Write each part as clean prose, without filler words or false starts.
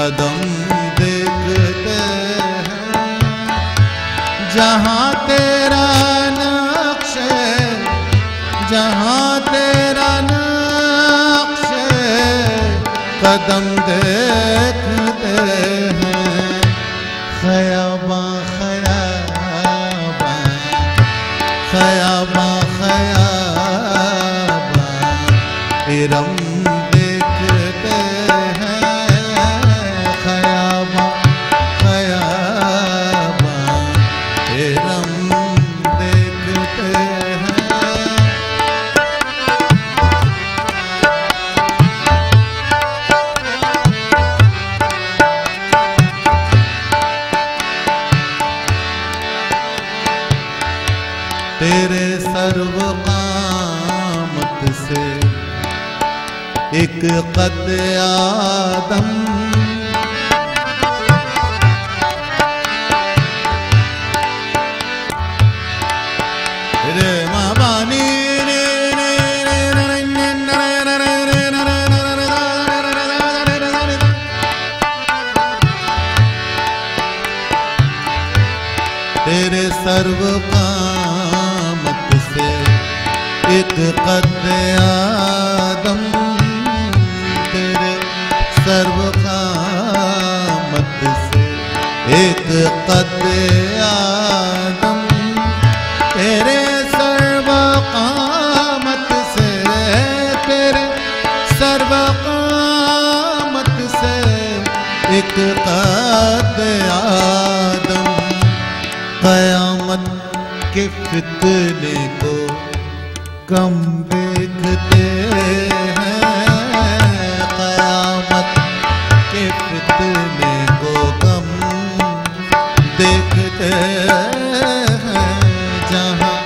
कदम देखते हैं, जहाँ तेरा नक्श, जहाँ तेरा नक्श कदम देखते हैं। ख़याबा ख़याबा ख़याबा ख़याबा इरम देखते हैं। ख़याबा ख़याबा इरम देखते हैं। तेरे सर्व कामत से एक कद आदम, रे माबानी तेरे सर्व कामत से एक कद आदम, तेरे सर्व कामत से एक कद आदम, तेरे सर्व कामत से, तेरे सर्व कामत से एक कद आदम। क़यामत के फितने को कम देखते हैं, क़यामत के फितने को कम देखते हैं। जहाँ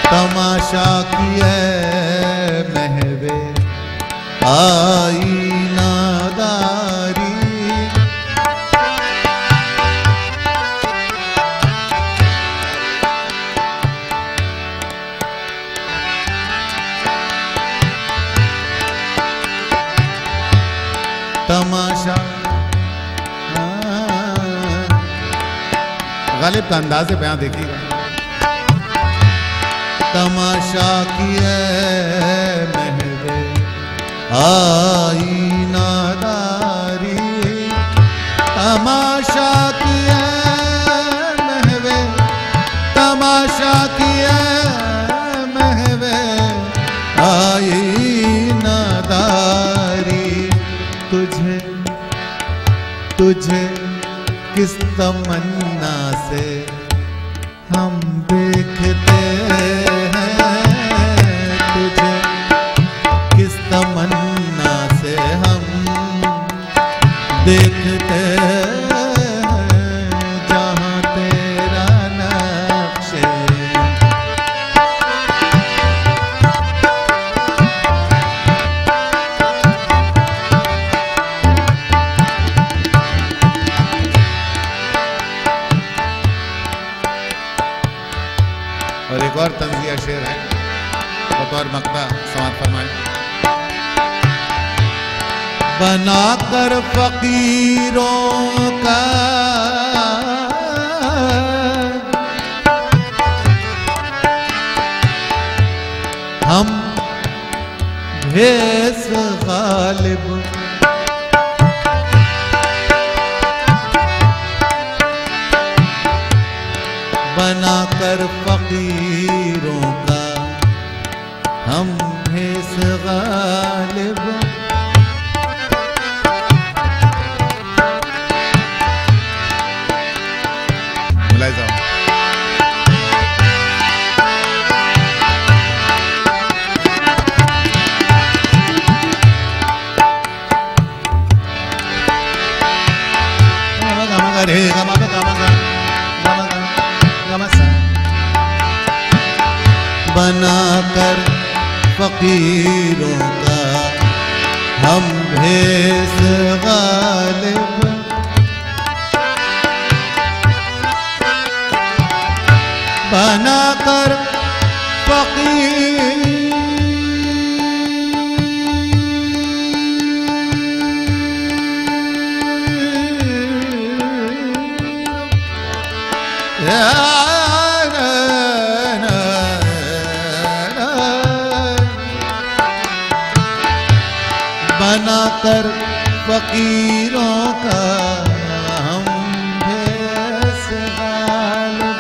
तमाशा किए महवे आईनादारी, तमाशा गालिब का अंदाज़ बयां देखिएगा। तमाशा किए महवे आईनादारी, तमाशा किए महवे, तमाशा किए महवे आईनादारी। तुझे तुझे किस तमन्ना से हम देखते हैं, तुझे किस तमन्ना से हम देखते हैं। जहाँ तेरा नक्श, और एक और तंज़िया शेर है बतौर मक्ता समात फरमाए। बनाकर फकीरों का हम भेष गालिब, बनाकर फकीरों का हम भेष गालिब। मुलाहिज़ा रे गमा गमा बनाकर फकीरों का हम भेष गालिब, बनाकर फकीर बनाकर फकीरों का हम भेष गालिब,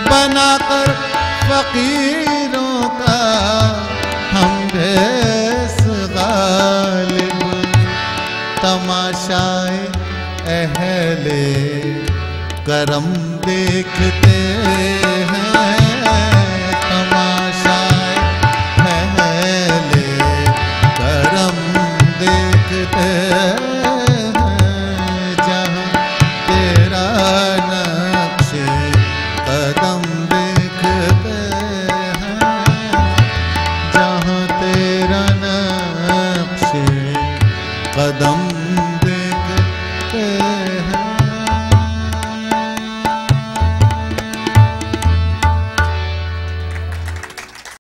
बनाकर फकीरों का हम भेष गालिब, तमाशाए अहले करम देखते